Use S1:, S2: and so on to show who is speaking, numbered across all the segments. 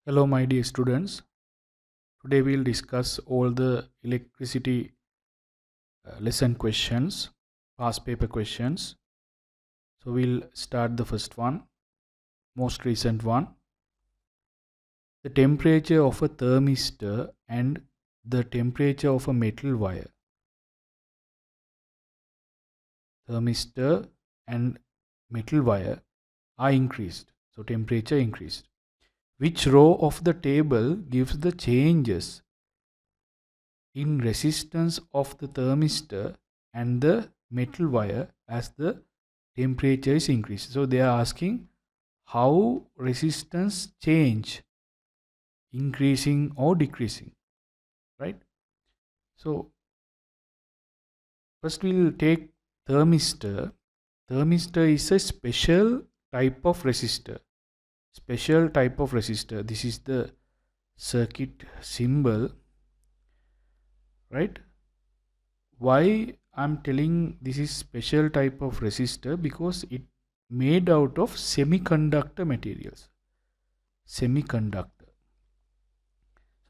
S1: Hello, my dear students. Today we'll discuss all the electricity lesson questions, past paper questions. So we'll start the first one, most recent one. The temperature of a thermistor and the temperature of a metal wire. Thermistor and metal wire are increased. So temperature increased. Which row of the table gives the changes in resistance of the thermistor and the metal wire as the temperature is increased? So they are asking how resistance change, increasing or decreasing, right? So first we'll take thermistor. Thermistor is a special type of resistor. Special type of resistor. This is the circuit symbol, right? Why I'm telling this is special type of resistor? Because it made out of semiconductor materials. Semiconductor.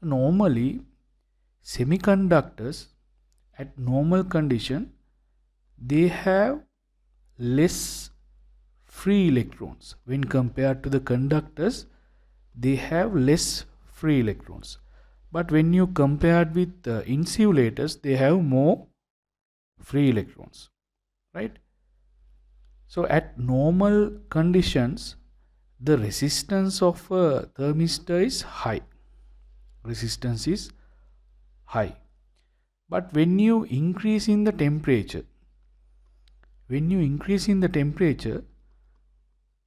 S1: So normally semiconductors at normal condition they have less free electrons when compared to the conductors. They have less free electrons, but when you compare it with insulators, they have more free electrons, right? So at normal conditions the resistance of a thermistor is high. Resistance is high. But when you increase in the temperature,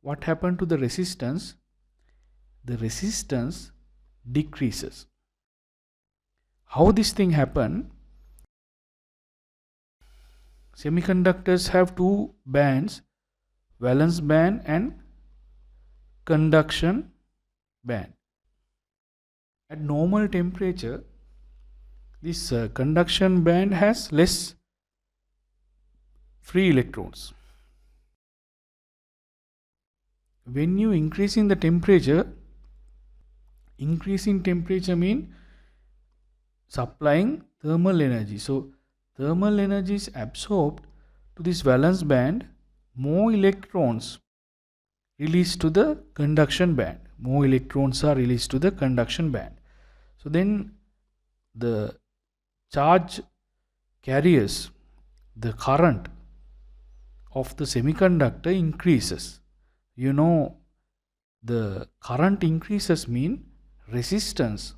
S1: what happened to the resistance? The resistance decreases. How this thing happen? Semiconductors have two bands, valence band and conduction band. At normal temperature, this conduction band has less free electrons. When you increase in the temperature, increasing temperature mean supplying thermal energy. So thermal energy is absorbed to this valence band, more electrons released to the conduction band. More electrons are released to the conduction band. So then the charge carriers, the current of the semiconductor increases. You know, the current increases mean resistance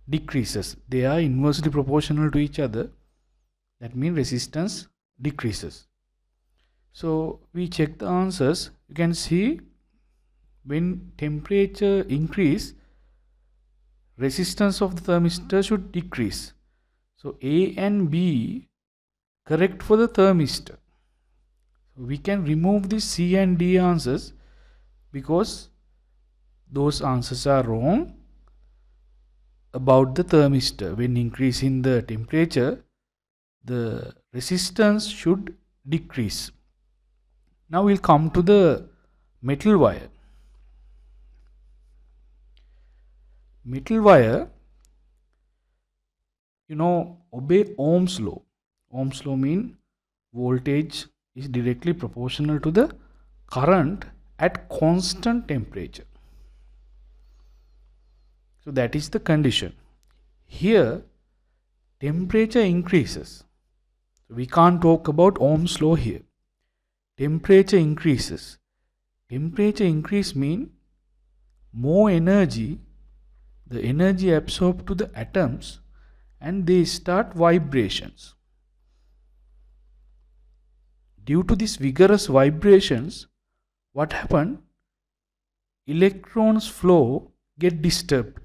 S1: decreases. They are inversely proportional to each other. That means resistance decreases. So we check the answers. You can see when temperature increase, resistance of the thermistor should decrease. So A and B correct for the thermistor. So we can remove the C and D answers because those answers are wrong about the thermistor. When increasing the temperature, the resistance should decrease. Now we'll come to the metal wire. Metal wire, obey Ohm's law. Ohm's law mean voltage is directly proportional to the current at constant temperature. So that is the condition. Here temperature increases. So we can't talk about Ohm's law here. Temperature increases. Temperature increase mean more energy, the energy absorbed to the atoms, and they start vibrations. Due to these vigorous vibrations, what happened? Electrons flow get disturbed.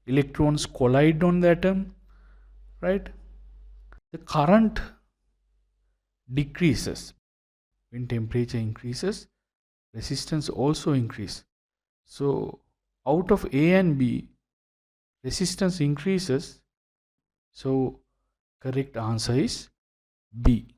S1: Electrons collide on the atom, right? The current decreases. When temperature increases, resistance also increases. So out of A and B, resistance increases. So correct answer is B.